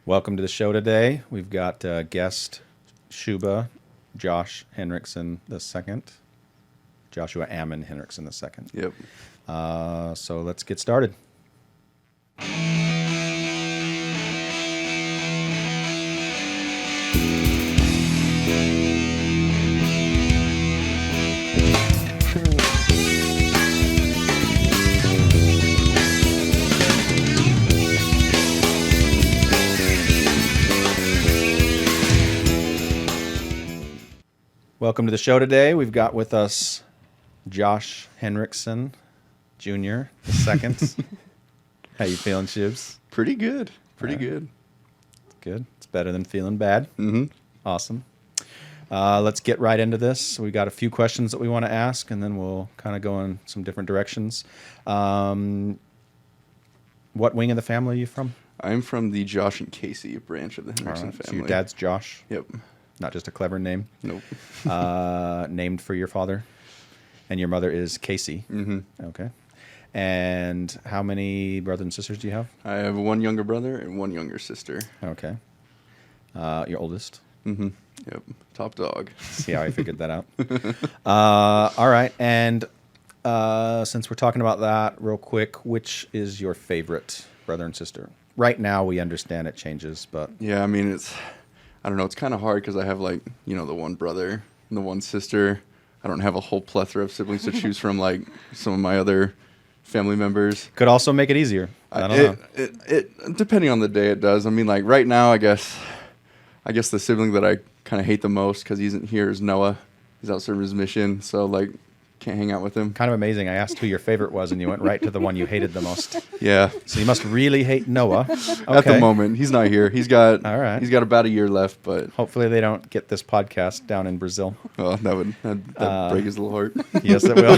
Welcome to the show today. We've got guest Shuba, Josh Henriksen II. Joshua Ammon Henriksen II. Yep. So let's get started. Welcome to the show today. We've got with us Josh Henriksen Jr. II. How you feeling, Shubs? Pretty good. Pretty good. Good. It's better than feeling bad. Mm-hmm. Awesome. Let's get right into this. We got a few questions that we want to ask, and then we'll kind of go in some different directions. What wing of the family are you from? I'm from the Josh and Casey branch of the Henriksen family. So your dad's Josh? Yep. Not just a clever name? Nope. Named for your father? And your mother is Casey? Mm-hmm. Okay. And how many brothers and sisters do you have? I have one younger brother and one younger sister. Okay. Your oldest? Mm-hmm. Yep. Top dog. See how I figured that out. All right. And since we're talking about that real quick, which is your favorite brother and sister? Right now, we understand it changes, but... Yeah, I mean, I don't know, it's kind of hard because I have, like, the one brother and the one sister. I don't have a whole plethora of siblings to choose from, like some of my other family members. Could also make it easier. I don't know. It depending on the day, it does. I mean, like, right now, I guess the sibling that I kind of hate the most because he isn't here is Noah. He's out serving his mission, so, like, can't hang out with him. Kind of amazing. I asked who your favorite was, and you went right to the one you hated the most. Yeah. So you must really hate Noah. Okay. At the moment, he's not here. He's got All right. He's got about a year left, but Hopefully they don't get this podcast down in Brazil. well, that'd break his little heart. Yes, it will.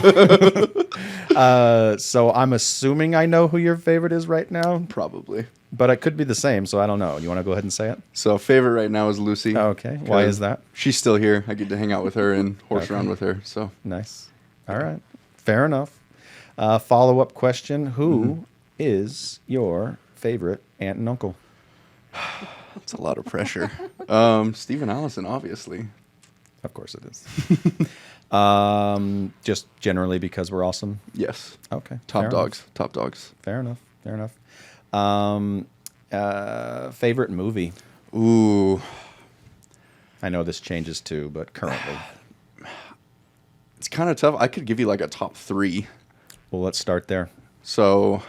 So I'm assuming I know who your favorite is right now, Probably. but it could be the same, so I don't know. You want to go ahead and say it? So favorite right now is Lucy. Okay. Why is that? She's still here. I get to hang out with her and horse Okay. around with her. So Nice. All right. Fair enough. Follow-up question. Who is your favorite aunt and uncle? that's a lot of pressure. Steve and Allison, obviously. Of course it is. Just generally because we're awesome? Yes. Okay. Top fair dogs. enough. Top dogs. Fair enough. Fair enough. Favorite movie? Ooh. I know this changes too, but currently. It's kind of tough. I could give you like a top 3. Well, let's start there. So,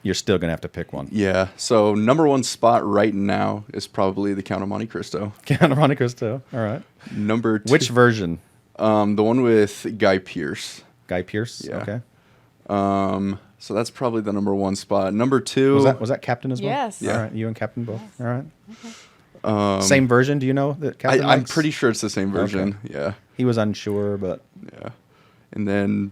You're still going to have to pick one. yeah. So, number 1 spot right now is probably The Count of Monte Cristo. Count of Monte Cristo. All right. Number 2. Which version? The one with Guy Pearce. Guy Pearce? Yeah. Okay. So that's probably the number 1 spot. Number 2. Was that Captain as well? Yes. All Yeah. right. You and Captain both. Yes. All right. Same version? Do you know that Captain I'm likes? pretty sure it's the same version. Yeah. He was unsure, but Yeah. And then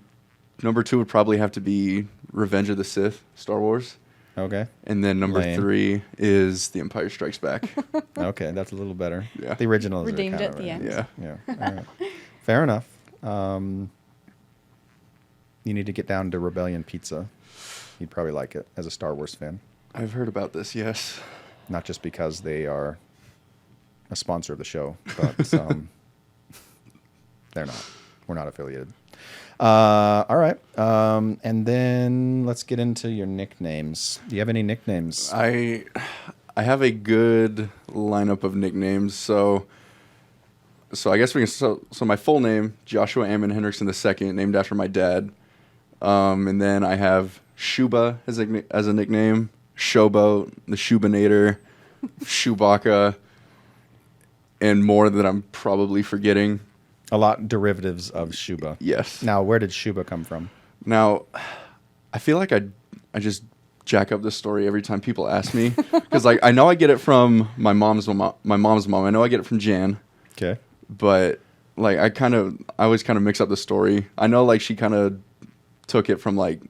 number 2 would probably have to be Revenge of the Sith, Star Wars. okay. And then number Lame. 3 is The Empire Strikes Back. Okay, that's a little better. Yeah. The originals Redeemed are at the end. Yeah. Yeah. All right. Fair enough. You need to get down to Rebellion Pizza. You'd probably like it as a Star Wars fan. I've heard about this, yes. Not just because they are a sponsor of the show, but they're not. We're not affiliated. All right. And then let's get into your nicknames. Do you have any nicknames? I have a good lineup of nicknames. So I guess we can. So my full name, Joshua Ammon Henriksen II, named after my dad. And then I have Shuba as a nickname, Showboat, the Shubanator, Chewbacca, and more that I'm probably forgetting. A lot derivatives of Shuba. Yes. Now, where did Shuba come from? Now, I feel like I just jack up this story every time people ask me because like I know I get it from my mom's mom. I know I get it from Jan, Okay. but like I always kind of mix up the story. I know like she kind of took it from like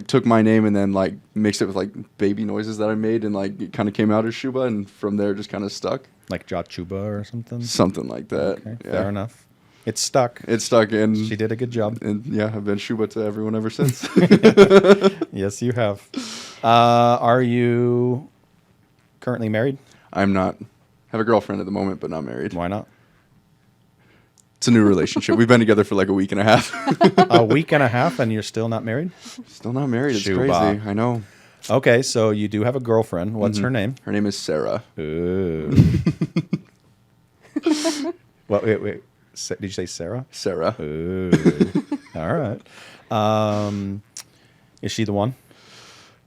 took my name and then like mixed it with like baby noises that I made and like it kind of came out as Shuba and from there just kind of stuck. Like Jaka-Shuba or something? Something like that. Okay, Yeah. fair enough. It's stuck. It stuck and She did a good job. And yeah, I've been Shuba to everyone ever since. Yes, you have. Are you currently married? I'm not. Have a girlfriend at the moment, but not married. Why not? It's a new relationship. We've been together for like a week and a half. A week and a half, and you're still not married? Still not married. It's Shuba. crazy. I know. Okay, so you do have a girlfriend. What's her name? Her name is Sarah. Ooh. What? Wait. Did you say Sarah? Sarah. Ooh. All right. Is she the one?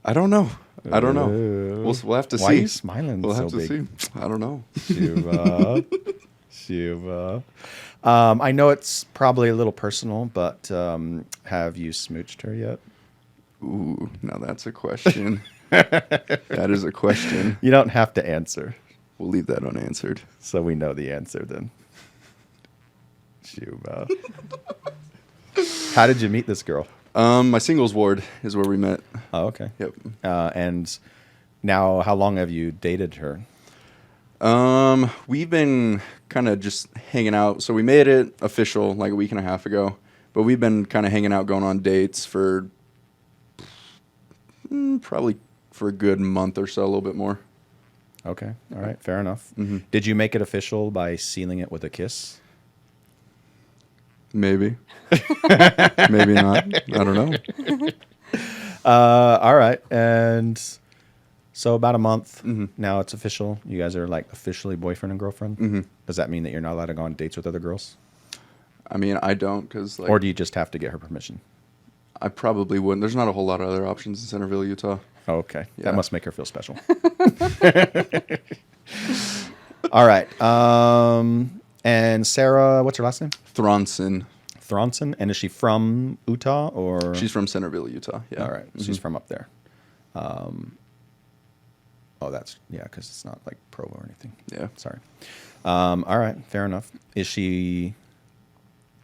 I don't know. I don't know. Ooh. We'll have to see. Why are you smiling We'll so have to big? see. I don't know. Shuba. I know it's probably a little personal, but have you smooched her yet? Ooh, now that's a question. That is a question. You don't have to answer, We'll leave that unanswered. so we know the answer then. Shuba. How did you meet this girl? My singles ward is where we met. Oh, okay. Yep. And now, how long have you dated her? We've been kind of just hanging out. So we made it official like a week and a half ago, but we've been kind of hanging out, going on dates for probably for a good month or so, a little bit more. Okay. All right. Fair enough. Did you make it official by sealing it with a kiss? Maybe. Maybe not. I don't know. All right. And so about a month now it's official. You guys are like officially boyfriend and girlfriend. Does that mean that you're not allowed to go on dates with other girls? I mean, I don't, because like, Or do you just have to get her permission? I probably wouldn't. There's not a whole lot of other options in Centerville, Utah. Oh, okay. Yeah. That must make her feel special. All right. And Sarah, what's her last name? Thronson. Thronson. And is she from Utah or? She's from Centerville, Utah. Yeah. All right. She's from up there. Oh, that's, yeah, because it's not like Provo or anything. Yeah. Sorry. All right. Fair enough. Is she...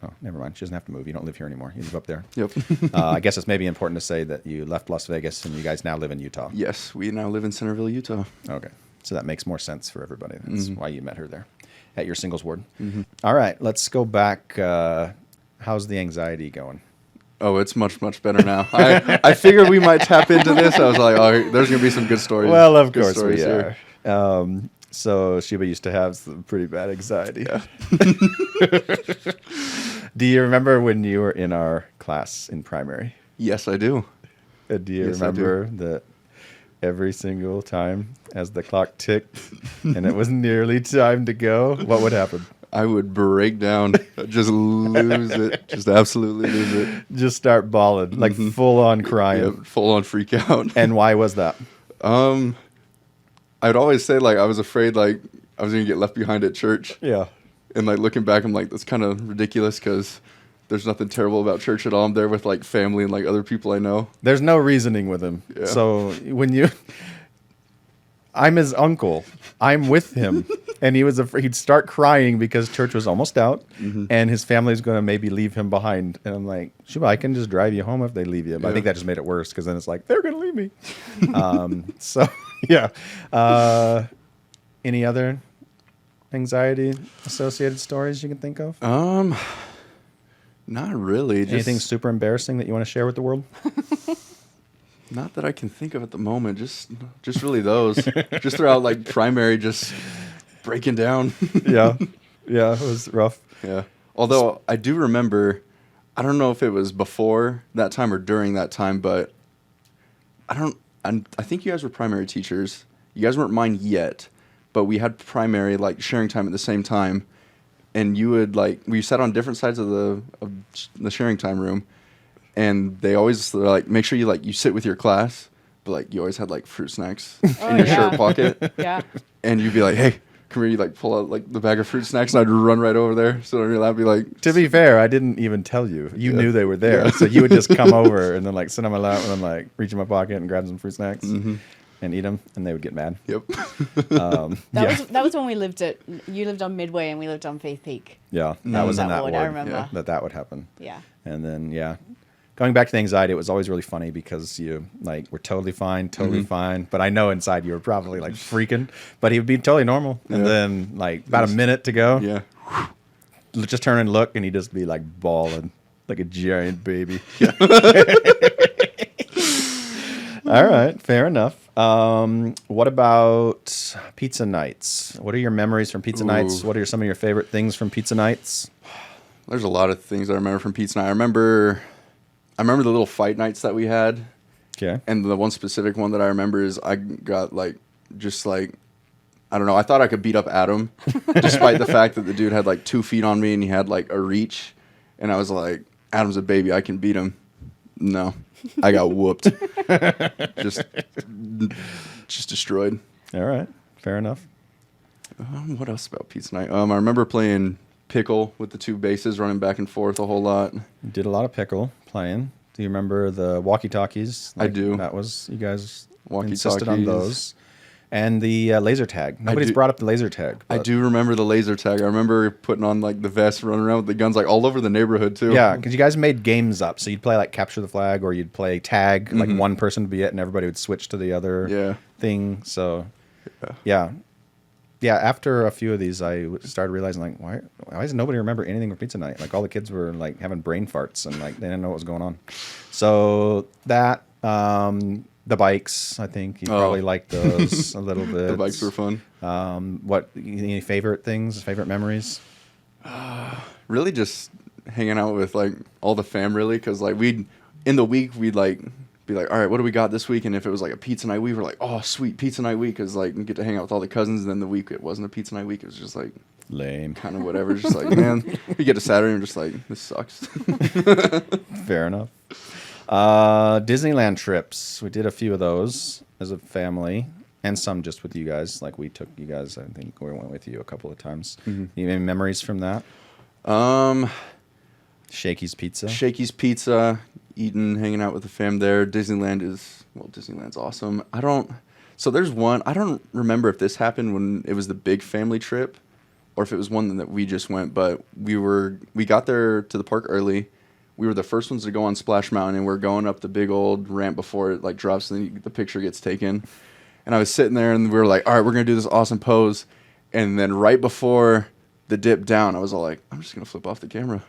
Oh, never mind. She doesn't have to move. You don't live here anymore. You live up there. Yep. I guess it's maybe important to say that you left Las Vegas and you guys now live in Utah. Yes, we now live in Centerville, Utah. Okay. So that makes more sense for everybody. That's why you met her there at your singles ward. All right. Let's go back. How's the anxiety going? Oh, it's much, much better now. I figured we might tap into this. I was like, oh, there's going to be some good stories. Well, of Good course we stories are. here. So Shuba used to have some pretty bad anxiety. Yeah. Do you remember when you were in our class in primary? Yes, I do. Do you Yes, I do. remember that every single time as the clock ticked and it was nearly time to go, what would happen? I would break down, just lose it, just absolutely lose it. Just start bawling, like full on crying. Yep, full on freak out. And why was that? I'd always say like I was afraid like I was gonna get left behind at church, Yeah. and like looking back, I'm like that's kind of ridiculous because there's nothing terrible about church at all. I'm there with like family and like other people I know. There's no reasoning with him. Yeah. So I'm his uncle. I'm with him. And he was afraid he'd start crying because church was almost out and his family's going to maybe leave him behind. And I'm like, Shuba, I can just drive you home if they leave you. But I think that just made it worse because then it's like, they're going to leave me. So, yeah. Any other anxiety associated stories you can think of? Not really. Just, Anything super embarrassing that you want to share with the world? Not that I can think of at the moment. Just really those. Just throughout like primary, just breaking down. Yeah. Yeah, it was rough. Yeah. Although I do remember, I don't know if it was before that time or during that time, but I think you guys were primary teachers. You guys weren't mine yet, but we had primary like sharing time at the same time, and you would like we sat on different sides of the sharing time room, and they always like make sure you sit with your class, but like you always had like fruit snacks in your shirt pocket. Yeah. And you'd be like, hey, come here, you like pull out like the bag of fruit snacks, and I'd run right over there. So I'd be like, To be fair, I didn't even tell you. You knew they were there. Yeah. So you would just come over and then like sit on my lap and then like reach in my pocket and grab some fruit snacks and eat them, and they would get mad. yep. That was when you lived on Midway and we lived on Faith Peak. Yeah, that was in That that ward, ward. I remember. Yeah. That would happen. Yeah. And then, going back to the anxiety, it was always really funny because you like were totally fine. But I know inside you were probably like freaking, but he would be totally normal. And Yeah. then like about a minute to go, Yeah. just turn and look and he'd just be like bawling like a giant baby. All right. Fair enough. What about pizza nights? What are your memories from pizza nights? What are some of your favorite things from pizza nights? There's a lot of things I remember from pizza night. I remember the little fight nights that we had. Okay. And the one specific one that I remember is I got I don't know. I thought I could beat up Adam, despite the fact that the dude had like 2 feet on me and he had like a reach. And I was like, Adam's a baby. I can beat him. No, I got whooped. just destroyed. All right. Fair enough. What else about pizza night? I remember playing pickle with the 2 bases, running back and forth a whole lot. You did a lot of pickle playing. Do you remember the walkie-talkies? I do. That was, you guys Walkie-talkies. insisted on those. And the laser tag. Nobody's brought up the laser tag. I do remember the laser tag. I remember putting on like the vest, running around with the guns like all over the neighborhood too. Yeah, because you guys made games up. So you'd play like capture the flag, or you'd play tag. Like one person would be it, and everybody would switch to the other thing. So yeah. After a few of these, I started realizing like, why does nobody remember anything from pizza night? Like all the kids were like having brain farts and like they didn't know what was going on. So that. The bikes, I think you probably liked those a little bit. The bikes were fun. Any favorite things, favorite memories? Really just hanging out with like all the fam really, because like in the week we'd like be like, all right, what do we got this week? And if it was like a pizza night week, we were like, oh sweet, pizza night week, because like we get to hang out with all the cousins. And then the week it wasn't a pizza night week, it was just like lame, kind of whatever. Just like, man, we get to Saturday and we're just like, this sucks. Fair enough. Disneyland trips. We did a few of those as a family, and some just with you guys. Like we took you guys. I think we went with you a couple of times. You have any memories from that? Shakey's Pizza. Shakey's Pizza. Eating, hanging out with the fam there. Disneyland's awesome. So there's one. I don't remember if this happened when it was the big family trip, or if it was one that we just went. But we got there to the park early. We were the first ones to go on Splash Mountain, and we're going up the big old ramp before it like drops and the picture gets taken. And I was sitting there, and we were like, all right, we're going to do this awesome pose. And then right before the dip down, I was all like, I'm just going to flip off the camera.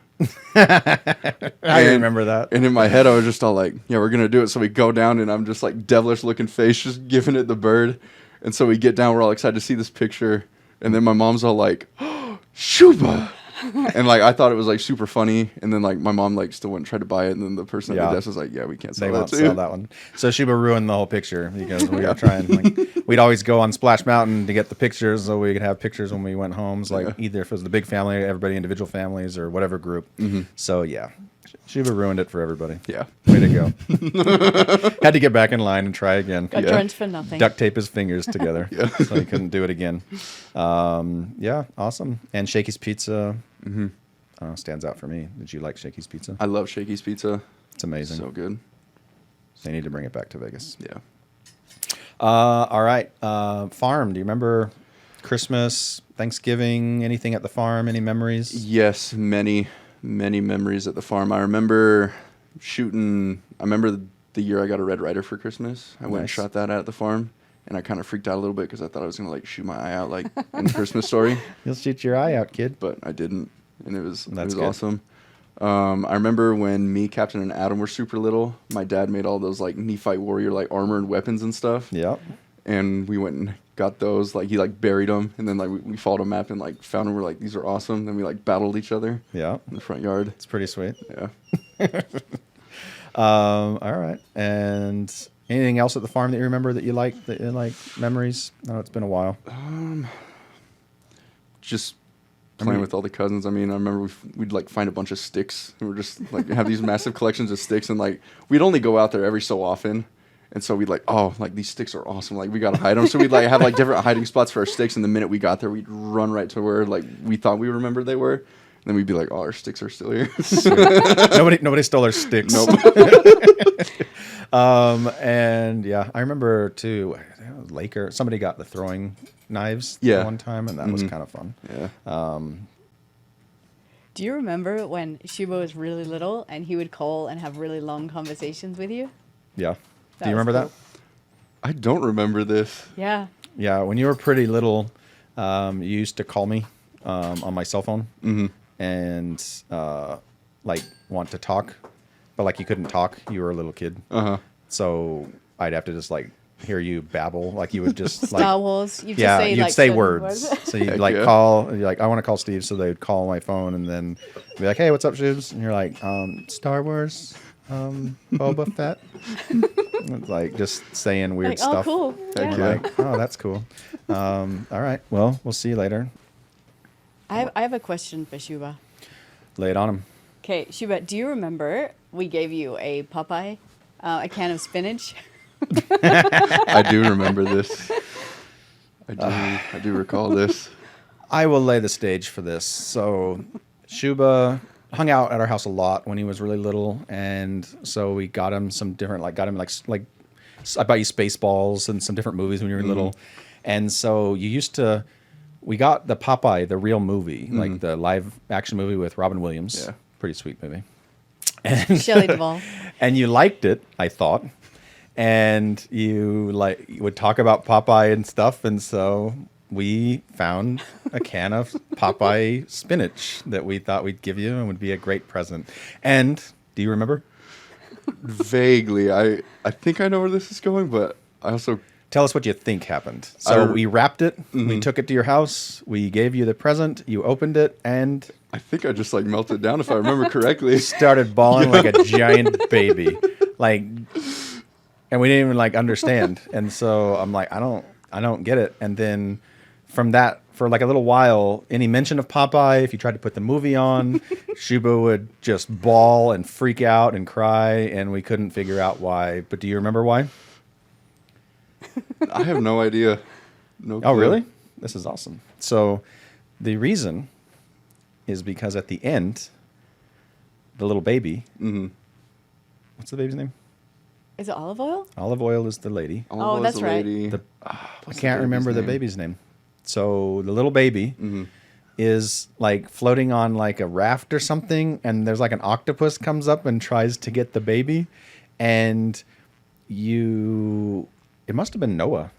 I remember that. And in my head, I was just all like, yeah, we're going to do it. So we go down, and I'm just like devilish looking face, just giving it the bird. And so we get down, we're all excited to see this picture. And then my mom's all like, oh, Shuba. And like I thought it was like super funny, and then like my mom like still wouldn't try to buy it, and then the person at the desk was like, "Yeah, we can't sell that too." Sell that one. So Shuba ruined the whole picture because we were trying. Like, we'd always go on Splash Mountain to get the pictures, so we could have pictures when we went home. So, like either if it was the big family, everybody individual families, or whatever group. So yeah, Shuba ruined it for everybody. Yeah, way to go. Had to get back in line and try again. Got drenched for nothing. Duct tape his fingers together, so he couldn't do it again. Yeah, awesome. And Shakey's Pizza. Stands out for me. Did you like Shakey's Pizza? I love Shakey's Pizza. It's amazing. So good. They need to bring it back to Vegas. Yeah. All right. Farm. Do you remember Christmas, Thanksgiving, anything at the farm? Any memories? Yes, many memories at the farm. I remember the year I got a Red Ryder for Christmas. I went and shot that at the farm. And I kind of freaked out a little bit because I thought I was going to like shoot my eye out like in the Christmas Story. You'll shoot your eye out, kid. But I didn't. And it was good. awesome. I remember when me, Captain, and Adam were super little, my dad made all those like Nephite warrior like armor and weapons and stuff. Yeah. And we went and got those. Like he like buried them, and then like we followed a map and like found them. We're like, these are awesome. Then we like battled each other. Yeah. In the front yard. It's pretty sweet. Yeah. All right. And anything else at the farm that you remember that you like memories? I know it's been a while. Just playing with all the cousins. I mean, I remember we'd like find a bunch of sticks. And we're just like have these massive collections of sticks, and like we'd only go out there every so often. And so we'd like, oh, like these sticks are awesome. Like we gotta hide them. So we'd like have like different hiding spots for our sticks. And the minute we got there, we'd run right to where like we thought we remembered they were. And then we'd be like, oh, our sticks are still here. Nobody stole our sticks. Nope. And yeah, I remember too. Laker. Somebody got the throwing knives one time, and that was kind of fun. Yeah. Do you remember when Shuba was really little and he would call and have really long conversations with you? Yeah. Do you remember that? I don't remember this. Yeah. Yeah. When you were pretty little, you used to call me on my cell phone and like want to talk, but like you couldn't talk. You were a little kid. So I'd have to just like hear you babble. Like you would just Star like, Wars. You just yeah, say you'd like say certain words. So you'd Heck like yeah. call, you're like, I want to call Steve. So they'd call my phone and then be like, hey, what's up, Shubes? And you're like, Star Wars, Boba Fett. It's like just saying weird Like, stuff. oh, cool. And Yeah. you're like, oh, that's cool. All right. Well, we'll see you later. I have a question for Shuba. Lay it on him. Okay, Shuba, do you remember we gave you a Popeye, a can of spinach? I do remember this. I do recall this. I will lay the stage for this. So, Shuba hung out at our house a lot when he was really little, and so we got him some different, like, I bought you Spaceballs and some different movies when you were little, and so we got the Popeye, the real movie, like the live action movie with Robin Williams. Yeah. Pretty sweet movie. And Shelley Duvall. and you liked it, I thought. And you would talk about Popeye and stuff, and so we found a can of Popeye spinach that we thought we'd give you and would be a great present. And do you remember? Vaguely, I think I know where this is going, but I also Tell us what you think happened. So we wrapped it, we took it to your house, we gave you the present, you opened it, and I think I just like melted down if I remember correctly. started bawling like a giant baby. Like, and we didn't even like understand. And so I'm like, I don't get it. And then from that, for like a little while, any mention of Popeye, if you tried to put the movie on, Shuba would just bawl and freak out and cry, and we couldn't figure out why. But do you remember why? I have no idea. No Oh, clue. really? This is awesome. So the reason is because at the end, the little baby, what's the baby's name? Is it olive oil? Olive Oil is the lady. Olive was that's the right. lady. I What's can't the remember the name? baby's name. So the little baby is like floating on like a raft or something, and there's like an octopus comes up and tries to get the baby, and it must have been Noah,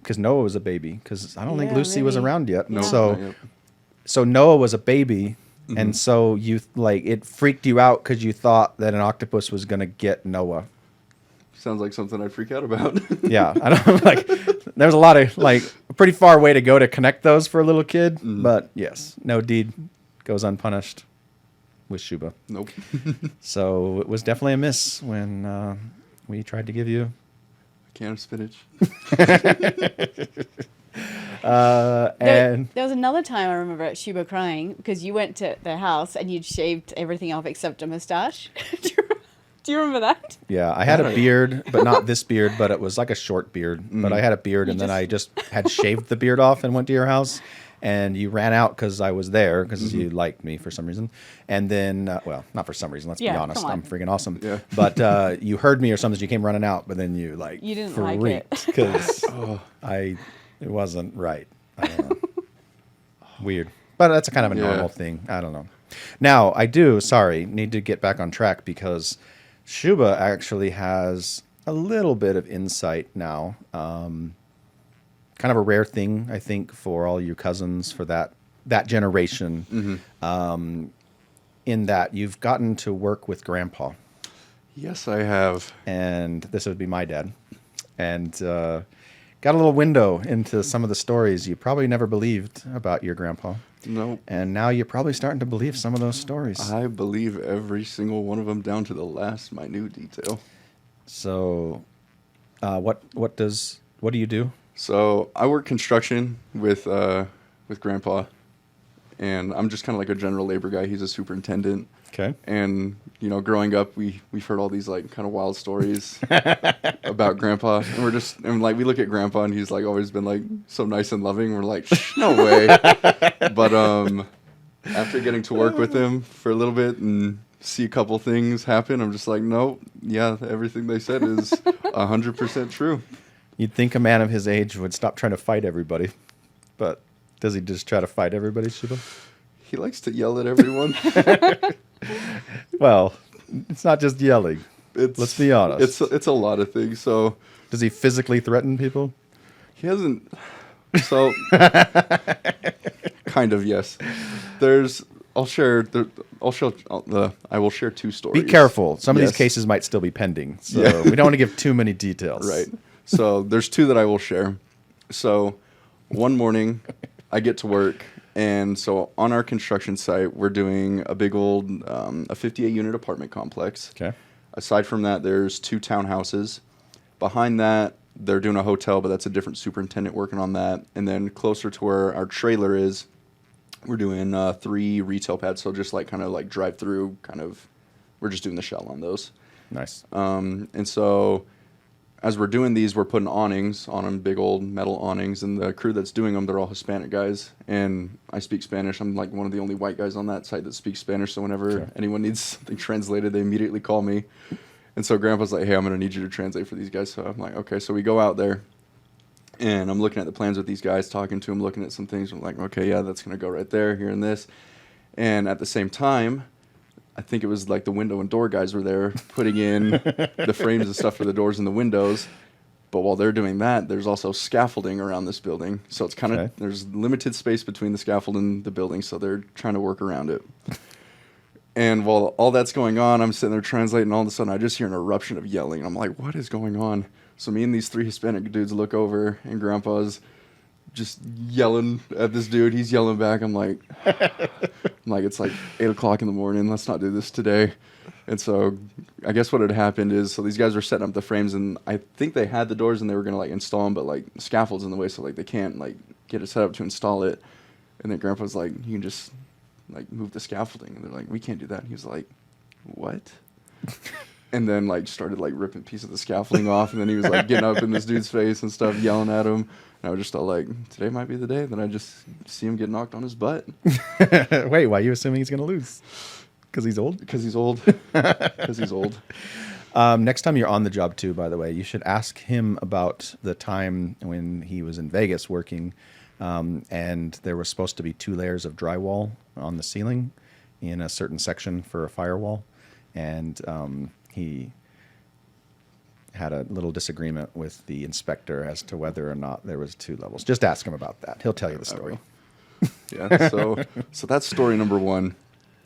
because Noah was a baby, because I don't think Yeah, Lucy was maybe. around yet. No. So Not yet. so Noah was a baby, and so it freaked you out because you thought that an octopus was gonna get Noah. Sounds like something I'd freak out about. Yeah, I don't like. There's a lot of like a pretty far way to go to connect those for a little kid, but yes, no deed goes unpunished with Shuba. Nope. So it was definitely a miss when we tried to give you. Can of spinach. And There was another time I remember Shuba crying because you went to their house and you'd shaved everything off except a mustache. Do you remember that? yeah, I had a beard, but not this beard, but it was like a short beard. But I had a beard, and then I just had shaved the beard off and went to your house. And you ran out because I was there because you liked me for some reason. And then, well, not for some reason. Let's be Yeah, honest. come on. I'm freaking awesome. Yeah. But you heard me or something. So you came running out, but then you like You didn't like it. because it wasn't right. I don't know. Weird, but that's a kind of a Yeah. normal thing. I don't know. Now I need to get back on track because Shuba actually has a little bit of insight now. Kind of a rare thing, I think, for all you cousins for that generation. In that you've gotten to work with Grandpa, Yes, I have. and this would be my dad, and got a little window into some of the stories you probably never believed about your grandpa. Nope. And now you're probably starting to believe some of those stories. I believe every single one of them down to the last minute detail. So, what do you do? So I work construction with Grandpa, and I'm just kind of like a general labor guy. He's a superintendent. Okay. And growing up, we've heard all these like kind of wild stories about Grandpa, and we look at Grandpa, and he's like always been like so nice and loving. We're like, no way. But after getting to work with him for a little bit and see a couple things happen, I'm just like, no, yeah, everything they said is 100% true. You'd think a man of his age would stop trying to fight everybody, but does he just try to fight everybody, Shuba? He likes to yell at everyone. Well, it's not just yelling. Let's be honest. It's a lot of things. So Does he physically threaten people? he hasn't. So kind of, yes. There's I'll share I will share two stories. Be careful. Some of these Yes. cases might still be pending, so Yeah. we don't want to give too many details. Right. So there's two that I will share. So one morning I get to work, and so on our construction site, we're doing a big old, a 58 unit apartment complex. Okay. Aside from that, there's two townhouses. Behind that, they're doing a hotel, but that's a different superintendent working on that. And then closer to where our trailer is, we're doing 3 retail pads. So just like kind of like drive through we're just doing the shell on those. Nice. And so as we're doing these, we're putting awnings on them, big old metal awnings. And the crew that's doing them, they're all Hispanic guys. And I speak Spanish. I'm like one of the only white guys on that site that speaks Spanish. So whenever anyone needs something translated, they immediately call me. And so Grandpa's like, hey, I'm going to need you to translate for these guys. So I'm like, okay. So we go out there. And I'm looking at the plans with these guys, talking to them, looking at some things. I'm like, okay, yeah, that's going to go right there, here and this. And at the same time, I think it was like the window and door guys were there putting in the frames and stuff for the doors and the windows. But while they're doing that, there's also scaffolding around this building. So it's kind of, Okay. there's limited space between the scaffold and the building. So they're trying to work around it. And while all that's going on, I'm sitting there translating. All of a sudden, I just hear an eruption of yelling. I'm like, what is going on? So me and these 3 Hispanic dudes look over, and Grandpa's just yelling at this dude. He's yelling back. I'm like, it's like 8 o'clock in the morning. Let's not do this today. And so I guess what had happened is, so these guys were setting up the frames, and I think they had the doors and they were going to like install them, but like scaffold's in the way, so like they can't like get it set up to install it. And then Grandpa's like, you can just like move the scaffolding. And they're like, we can't do that. And he was like, what? And then like started like ripping pieces of the scaffolding off, and then he was like getting up in this dude's face and stuff, yelling at him. And I was just all like, today might be the day. Then I just see him get knocked on his butt. Wait, why are you assuming he's going to lose? Because he's old? Because he's old. Because he's old. Next time you're on the job too, by the way, you should ask him about the time when he was in Vegas working, and there was supposed to be 2 layers of drywall on the ceiling in a certain section for a firewall, and he had a little disagreement with the inspector as to whether or not there was 2 levels. Just ask him about that. He'll tell you the story. Yeah. So that's story number 1.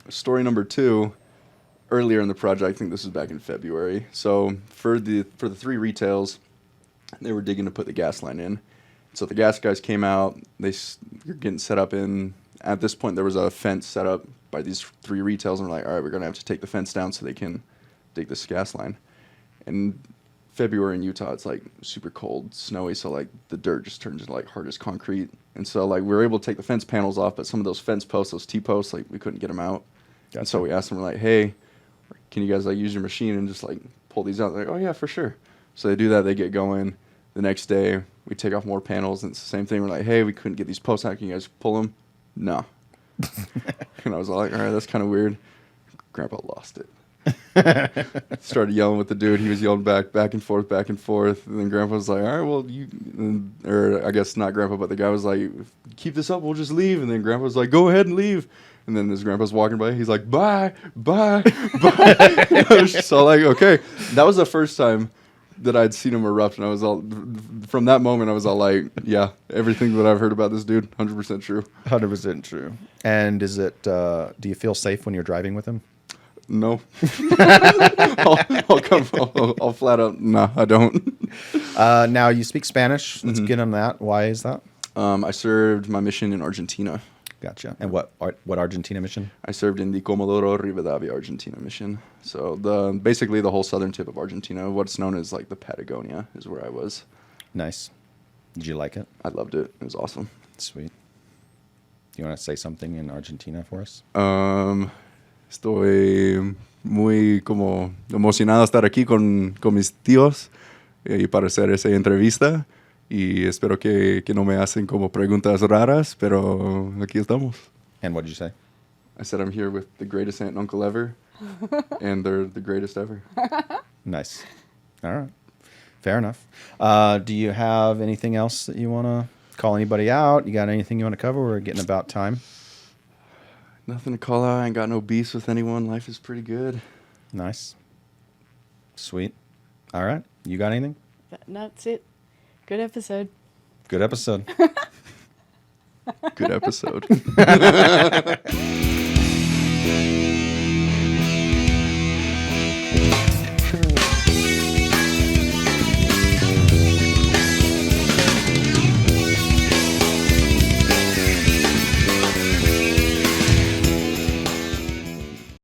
Story number 2. Earlier in the project, I think this was back in February. So for the 3 retails, they were digging to put the gas line in. So the gas guys came out. You're getting set up in. At this point, there was a fence set up by these 3 retails, and we're like, all right, we're gonna have to take the fence down so they can dig this gas line. And February in Utah, it's like super cold, snowy, so like the dirt just turns into like hard as concrete. And so like we were able to take the fence panels off, but some of those fence posts, those T-posts, like we couldn't get them out. Gotcha. And so we asked them, we're like, hey, can you guys like use your machine and just like pull these out? They're like, oh yeah, for sure. So they do that, they get going. The next day, we take off more panels, and it's the same thing. We're like, hey, we couldn't get these posts out. Can you guys pull them? No. And I was like, all right, that's kind of weird. Grandpa lost it. Started yelling with the dude. He was yelling back and forth, back and forth. And then Grandpa was like, all right, well, or I guess not Grandpa, but the guy was like, keep this up, we'll just leave. And then Grandpa was like, go ahead and leave. And then as Grandpa's walking by, he's like, bye. I was just all like, okay. That was the first time that I'd seen him erupt. And I was all, from that moment, I was all like, yeah, everything that I've heard about this dude, 100% true. 100% true. And is it, do you feel safe when you're driving with him? No. I'll flat out, no, I don't. Now, you speak Spanish. Let's get on that. Why is that? I served my mission in Argentina. Gotcha. And what Argentina mission? I served in the Comodoro Rivadavia, Argentina mission. So basically the whole southern tip of Argentina, what's known as like the Patagonia, is where I was. Nice. Did you like it? I loved it. It was awesome. Sweet. You want to say something in Argentina for us? Estoy muy como emocionado de estar aquí con mis tíos y para hacer esa entrevista. Y espero que no me hacen como preguntas raras, pero aquí estamos. And what did you say? I said I'm here with the greatest aunt and uncle ever, and they're the greatest ever. Nice. All right. Fair enough. Do you have anything else that you want to call anybody out? You got anything you want to cover? We're getting about time. Nothing to call out. I ain't got no beefs with anyone. Life is pretty good. Nice. Sweet. All right. You got anything? That's it. Good episode. Good episode. Good episode.